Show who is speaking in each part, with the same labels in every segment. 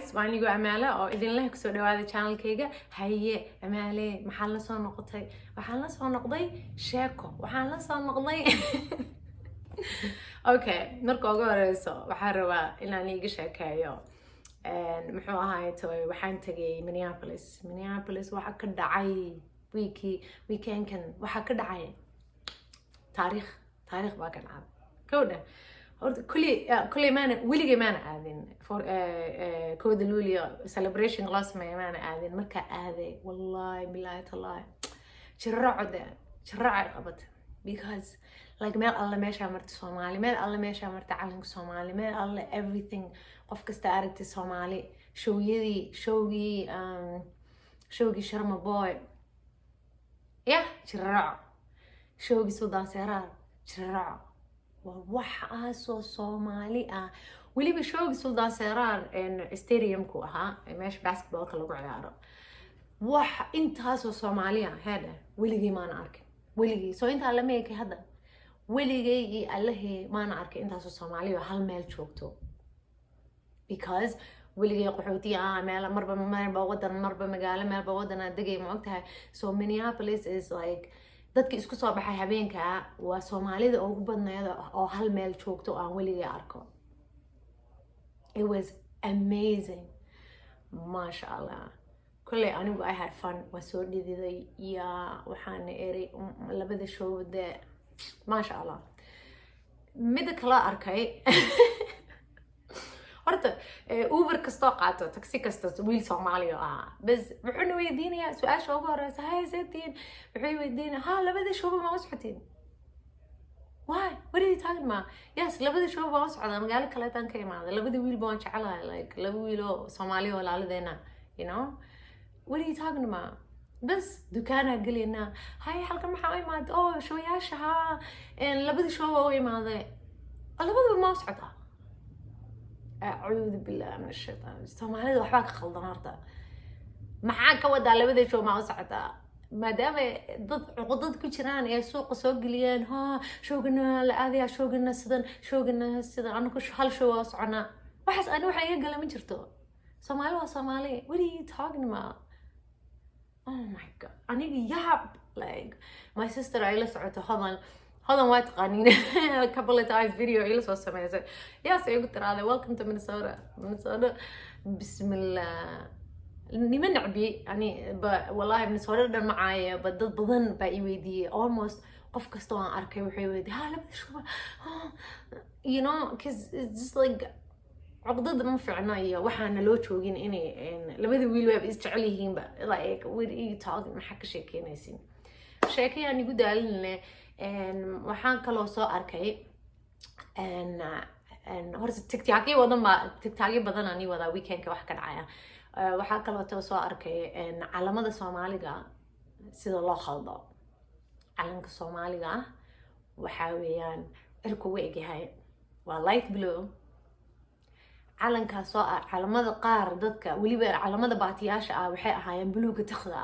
Speaker 1: guys, waan igu Amaale oo idin leh kusoo dhawaada channelkayga. Haye Amaale, maxaa la soo noqotay? Waxaan la soo noqday sheeko. Waxaan la soo noqday Okay, marka ugu horeyso waxaan rabaa inaan iga sheekeeyo muxuu ahaay toy waxaan tagay Minneapolis waxa ka dhacay weekendkan waxa ka dhacay taariikh baa ka dhacay kowda كل ما ولي ما أنا آذين for كود الولي celebration glass ما أنا آذين مركا آذي والله بالله تالله شرع قبض because like ما الله ما شامرت Somali ما الله ما شامرت علم Somali ما الله everything قف كستارت Somali شوقي شرم boy يا شوقي سودان سيران شرع وحاسو Soomaali waliba showgi Suldaan Seeraan stadium ku ahaa meesha basketballka lagu ciyaaro wax intaas oo Soomaali hada waligii ma arkin waligii soo inta la meekay hada waligii Allahi ma arkin intaas oo Soomaali hal meel joogto because waligii qaxooti meel marba wadan marba magaalo meelba wadan degay ma ogtahay so Minneapolis is like dadka isku soo baxay habeenka waa Soomaalida ugu badneed oo hal meel joogto aan weligii arko. It was amazing. MashaAllah. Kulli anigu I had fun. Waa soo dhididay ya waxaan eray labada showda MashaAllah. Mid kala arkay horta Uber kastoo qaato taxi kastoo wiil Soomaali bas wuxuu weydiinayaa su'aasha ugu horeysa hay seetiin wuxuu weydiinayaa ha labada shooba ma usxotiin why what are you talking about yes labada shooba ma usxoda magaalo kale tan ka imaada labada wiil baan jecelahay like laba wiil oo Soomaali oo laaladeena you know what are you talking about bas dukaana galina hay halkan maxaa u imaad oo shooyaasha ha labada shooba u imaaday labada ma usxoda أعوذ بالله من الشيطان الصومالي وحباك خلطان هرتا معاك ودا لبدا شو ما وسعتا ما دام ضد كجران يا سوق ليان ها شو قلنا لآذية شو قلنا السدن أنا كش هل شو واسعنا وحس أنا وحي يقل من جرتو Somali what are you talking about oh my god I need yap like my sister I listened هذا ما تقانين a couple of times video إلى سوى سمعت يا سيقول ترى هذا welcome to Minnesota بسم الله نمن عبي يعني والله Minnesota ده معايا بدل بظن بيودي almost قف كستوان أركي وحيودي ها لبد شو you know cause it's just like عقدة ما في عناية وحنا لو تشوقين إني لبد ويلو بيستعليهين بقى like what are you talking ما حكي شيء كينيسين شيء يعني قد قال waxaan kaloo soo arkay horta TikTok badan ani wada weekendka wax ka dhacaya waxaan kaloo soo arkay calamada Soomaaliga sida loo khaldo calanka Soomaaliga waxa weeyaan irku weegahay waa light blue calanka soo calamada qaar dadka waliba calamada baatiyaasha waxay ahaayeen buluuga takhda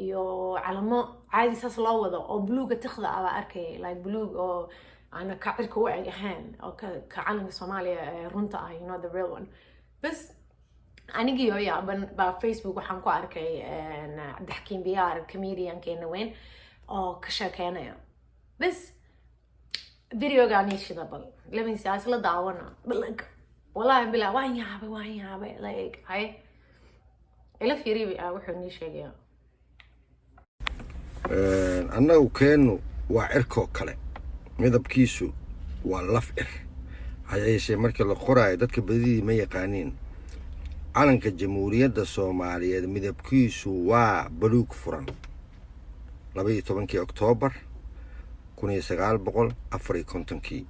Speaker 1: iyo calamo caadi saas loo wado oo buluuga takhda arkay like buluug oo ana ka cirka u eegahan oo ka calanka Soomaaliya runta you know the real one bas anigi oo yaaban ba Facebook waxaan ku arkay daxkiin biyaar comedian keena weyn oo ka sheekeynaya bas video gaani shidabal lama siyaas la daawana like wallahi bilaa waan yaabay like hay ila fiiribi wuxuu nii sheegay
Speaker 2: annagu keenu waa cirko kale midabkiisu waa laf hayeeshee markii la qoraayo dadka badidii ma yaqaaniin calanka jamhuuriyadda Soomaaliyeed midabkiisu waa buluug furan 12 Oktoobar 1954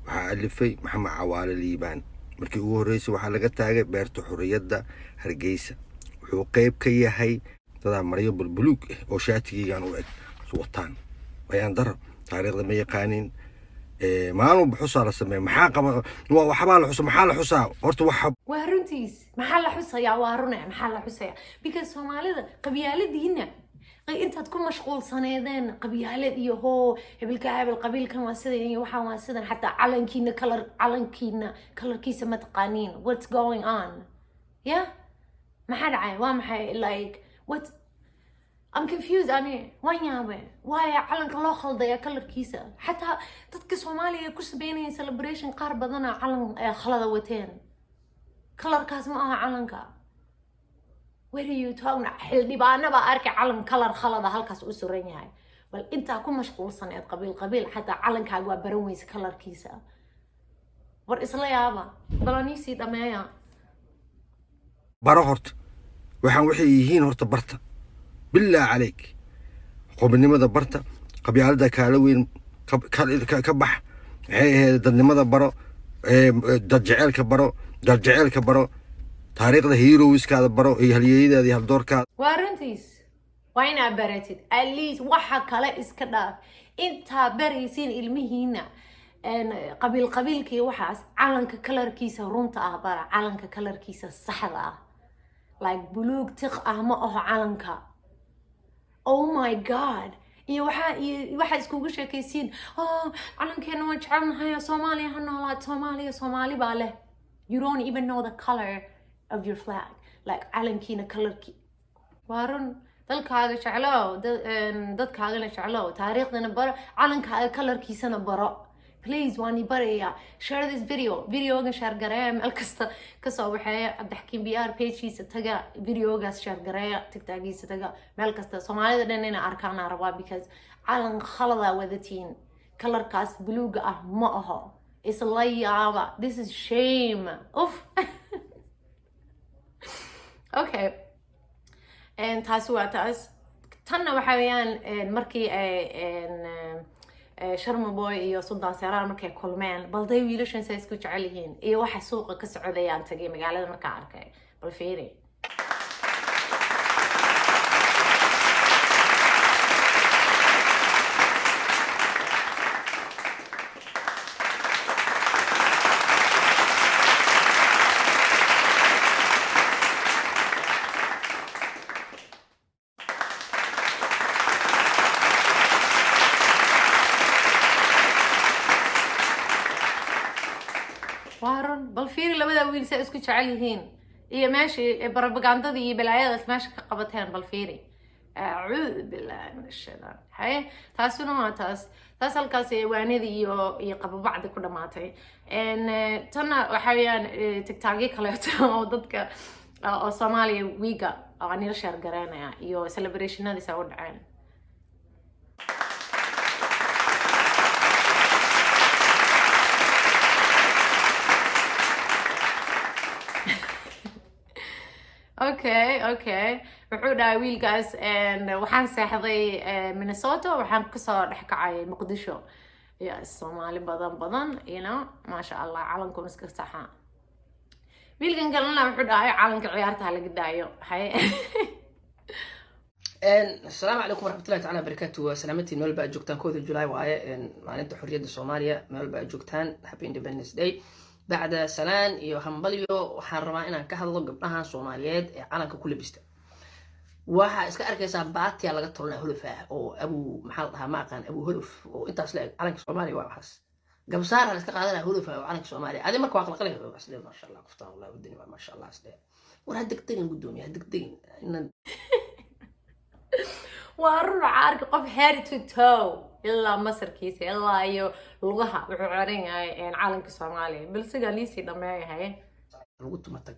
Speaker 2: waxaa alifay Maxamed Cawaale Liibaan markii ugu horeysay waxaa laga taagay beerta xurriyadda Hargeysa wuxuu qayb ka yahay dada maryo bulbuluug oo shaatigiigan u eg wataan bayaan dar taariikhda ma yaqaanin maalmo buxusa la sameey maxaa qaba waxba la xuso maxaa la xusaa horta waxa
Speaker 1: waa runtiis maxaa la xusaya waa runay maxaa la xusaya because Soomaalida qabyaaladiina intaad ku mashquulsaneedeen qabyaalad iyo hoo hebel qabiilkan waa sida iyo waxa waa sida xataa calankiina kalarkiisa ma taqaaniin what's going on yeah ما حد عاي وما حي like what I'm confused أنا وين يابا واي علنك الله خلده يا كلر كيسة حتى تدك سوماليا كوس بيني celebration قار بدنا علن خلده وتين كلر كاس ما علنك where are you talking حلدي بقى أنا بأركي علن كلر خلده هالكاس أسرين هاي بل أنت أكون مشغول صنعت قبيل حتى علنك هجوا برويس كلر كيسة war isla yaaba balaniisi dhameeya
Speaker 2: baro horta waxaan waxay yihiin horta barta bilaa calayk qobnimada barta qabyaalada kaala weyn ka bax maxay ahayd dadnimada baro dad jaceelka baro taariikhda heroeskaada baro iyo halyeeyadaada iyo haldoorkaada
Speaker 1: waa runtiis waa inaa baratid at least waxa kale iska dhaaf intaa baraysiin ilmihiina qabiilkii waxaas calanka kalarkiisa runta ah bara calanka kalarkiisa saxda ah like buluug tiq ah ma aho calanka oh my god iyo waxa iskugu sheekaysiin calankeena waan jecelnahay Soomaaliya ha noolaad Soomaali baa leh you don't even know the color of your flag like calankiina kalarki waa run dalkaaga jeclow dadkaagana jeclow taariikhdana baro calankaaga kalarkiisana baro please واني بريا share this video share قرايا مال كسو وحياة عبد الحكيم بيار page ستجا فيديو share قرايا تكتاجي ستجا مال كستا سومالي دنينا أركان روا because على خلطة وذتين color كاس بلوغة ما هو it's like يابا this is shame oof okay and تاس تنا وحيان مركي sharma boy iyo Suldaan Saraar markay kulmeen balday wiilashan say isku jecel yihiin iyo waxa suuqa ka socdayaan tagay magaalada marka arkay bal fiiri وارن بالفيري لبدا ويل سا اسكو جعل يهين iyo ماشي بروباغاندada iyo balaayada meesha ka qabateen balfiiri acuud billahi min ash-shaytaan hay taasuna waa taas halkaas waanidi iyo qababacdi ku dhamaatay tana waxa weeyaan tiktaagi kale oo dadka oo Soomaaliya wiiga aan ila share garanaya iyo celebrationadiisa u dhaceen okay wuxuu dhahay wiilkaas waxaan seexday Minnesota waxaan ku soo dhaxkacay Muqdisho ya Soomaali badan you know ma sha Allah calanku iska saxa wiilkan kalena wuxuu dhahay calanka ciyaarta la gidaayo hay
Speaker 3: السلام عليكم ورحمة الله تعالى وبركاته سلامتي نول بقى جوكتان كود الجولاي وعاية معناته حرية الصومالية نول بقى جوكتان هابي اندبندنس داي بعد سلان iyo hambalyo waxaan rabaa inaan ka hadlo gabdhaha Soomaaliyeed ee calanka ku labista waxa iska arkaysaa baatiya laga tolnaa hulufa oo abu maxal dhaha ma aqaan abu huluf oo intaas la calanka Soomaaliya waa waxaas gabsaar la iska qaadanaa hulufa oo calanka Soomaaliya adi marka waa qalqalay aslee ma sha Allah kuftaan wallahi wadani ma sha Allah aslee war degdegin gudoomiyaha degdegin inaan
Speaker 1: وارن عارك قف head to toe إلا مصر كيسة إلا أيو لغها وحورين يعني عالم Soomaaliya بس قاليسي دمعي هاي
Speaker 3: lagu tumatay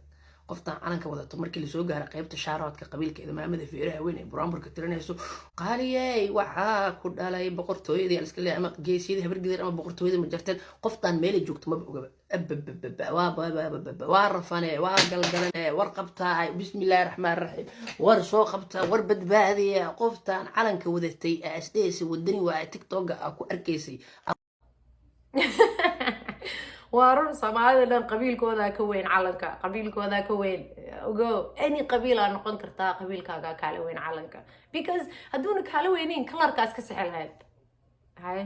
Speaker 3: qofta calanka wadato markii la soo gaaro qaybta shaaradka qabiilka imaamada fiiraha weyn ee buraanburka tirinayso qaaliyay waxa ku dhalay boqortooyadii iska leeyahay ama geesiyada habargeeder ama boqortooyada ma jarteen qoftan meel ay joogto ma oga waa rafane waa galgalan war qabtaa bismillaahir rahmaanir rahiim war soo qabtaa war badbaadiya qoftan calanka wadatay asdees wadani waa TikTok ku arkaysay
Speaker 1: وارن Soomaalida dhan qabiilkooda ka weyn calanka qabiilkooda ka weyn ogo any qabiil aan noqon kartaa qabiilkaaga kala weyn calanka because haduuna kala weynin kalarkaas ka saxel hayd hay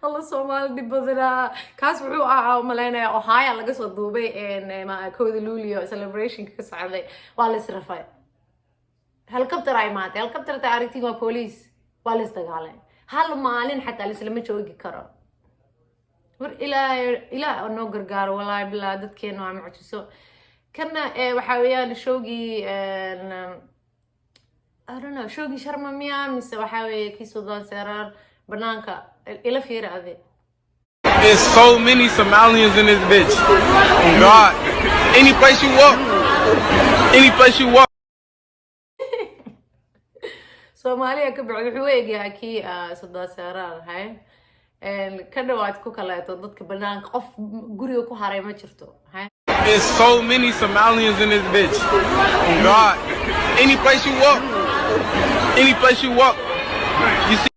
Speaker 1: الله Soomaali dib badana kaas wuxuu ahaa malaynaya Ohio laga soo duubay ma kooda Luulyo celebration ka socday waa la israfay helicopter ay maatay helicopter ta aragtay waa police waa la isdagaalay hal maalin xataa la isla ma joogi karo war ilaa noo gargaaro wallahi bilaa dadkeena waa macjuso kana waxa weeyaan showgii I don't know showgii Sharma miya mise waxa weeye kii Sudan Serar banaanka ila fiiraade.
Speaker 4: There's so many Somalians in this bitch. God, any place you walk.
Speaker 1: Soomaaliya ka bacay wuxuu eegyahay kii Sudan Serar hay ka dhawaad ku kaleeto dadka banaanka qof guriga ku haray ma jirto hay.
Speaker 4: There's so many Somalians in this bitch. God, any place you walk, you see.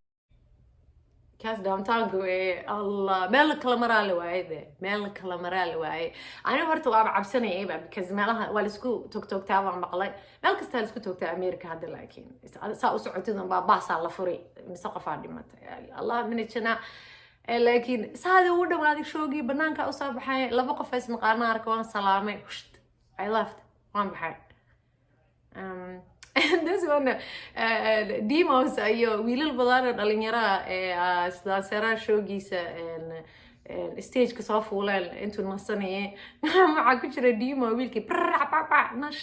Speaker 1: كاس downtown قوي الله مالك كلام رالي وايد مالك كلام رالي وايد أنا برضو أبغى عبسني إيه بقى because مالها والسكو توك توك تابع مقلة مالك استهل سكو توك تابع أمريكا هذا لكن سأو سعودنا باص على فري مسقف عادي مت الله من الشنا لكن سهذا وده ما هذا شوقي بنانك أصاب بحي لبقى في اسم قارنا أركوان سلامي I left وان بحي this one Demos ayo wiilal badan oo dhalinyaro sida Serar showgiisa stage ka soo fuuleen intuu nasanayay waxa ku jira Demo wiilkii nash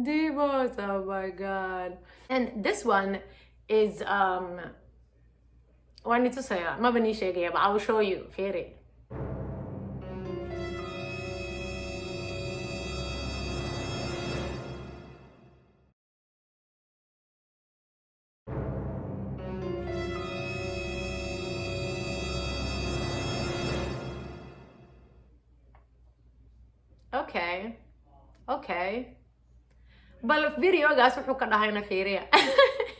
Speaker 1: Divas, oh my god. And this one is I need to say ما بني شيء but I will show you فيري. Okay. بل فيديو قاس وحو كدهاينا فيريا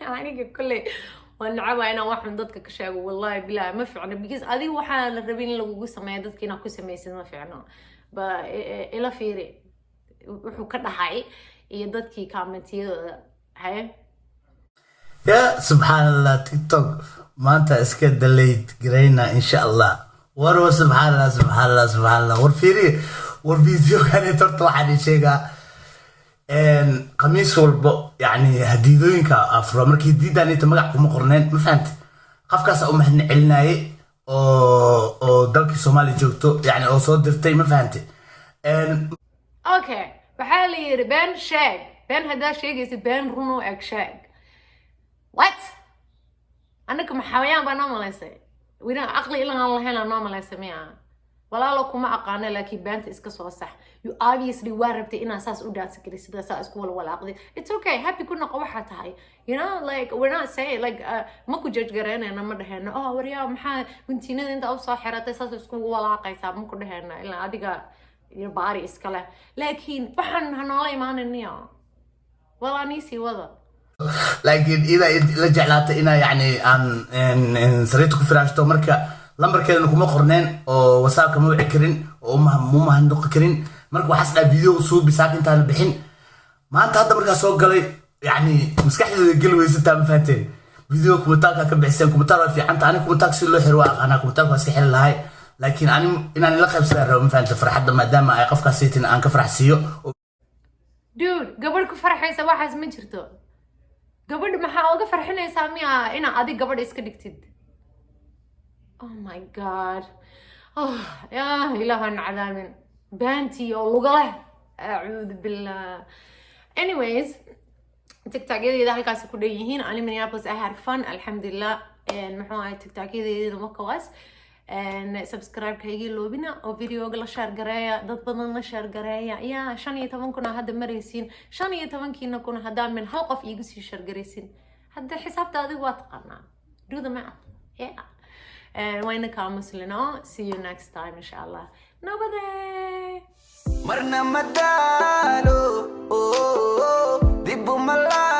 Speaker 1: يعني كله والنعبة أنا واحد من ضدك كشاق والله بلا ما فعنا بيجز هذه واحد الربين لو جوس ما يدك كنا كوس ما يصير ما فعنا إلا فيري وحو كدهاي يدك كامنتي هاي
Speaker 5: يا سبحان الله تيك توك ما أنت اسكت دليت قرينا إن شاء الله ورو سبحان الله والفيديو كان ترتوح عن شيء قميص والبو يعني هديدوينك أفرو مركي هديدان إنت مقعكم قرنين ما فهمت قفكاس أو مهن علناي أو دلكي سومالي جوكتو يعني أو صوت درتي ما فهمت
Speaker 1: أوكي بحالي بين شاق بين هدا شاق يسي بين رونو إك شاق وات أنكم حويان بنام ليسي وإذا عقلي إلا الله هنا نام ليسي مياه ولا لو كما أقانا لكن بنت إسكا سو صح you obviously warabtay إن أساس أودات كده سيدا أساس كولا ولا عقدي it's okay happy كنا قوحة هاي you know like we're not saying like ماكو جج قرينا أنا مدهنا وريا محا كنتينا أنت أو صاحرة أساس كولا ولا عقيسة ماكو دهنا إلا أديك يباري إسكاله لكن بحن هنالي ما ننيا ولا نيسي وذا
Speaker 5: لكن إذا لجعلات إنا يعني أن سريتكم فراشتو مركا lambarkeeda kuma qorneen oo wasaabka ma wici karin oo ma handooq karin marka waxa sida video soo bisaaq inta la bixin maanta hadda marka soo galay yani maskaxdeeda gal weysata ma fahanteen video kumataaka ka bixiseen kumataaka fiican taani kumataaka si loo xiro ana kumataaka iska xil lahay laakiin ani inaan la qaybsan rabo ma fahanteen farxadda maadaama ay qofka saytin aan ka faraxsiyo
Speaker 1: dude gabadh ku farxaysa waxaas ma jirto gabadh maxaa uga farxinaysaa miya ina adiga gabadh iska dhigtid oh my god يا إله عذاب بانتي أو لغة أعوذ بالله anyways تيك توك إذا هالكاس كليهين أنا من يابس أعرف فن الحمد لله محوها تيك توك إذا مكواس سبسكرايب كيجي لو بنا أو فيديو قل شار قرايا ضد بدن شار قرايا يا شان يتمن كنا هذا مريسين شان يتمن كنا كنا هذا من حلقة في يجلس شار قريسين هذا حساب هذا واتقنا do the math yeah وين كامس لنا see you next time إن شاء الله نبدأ مرنا مدالو ديبو ملا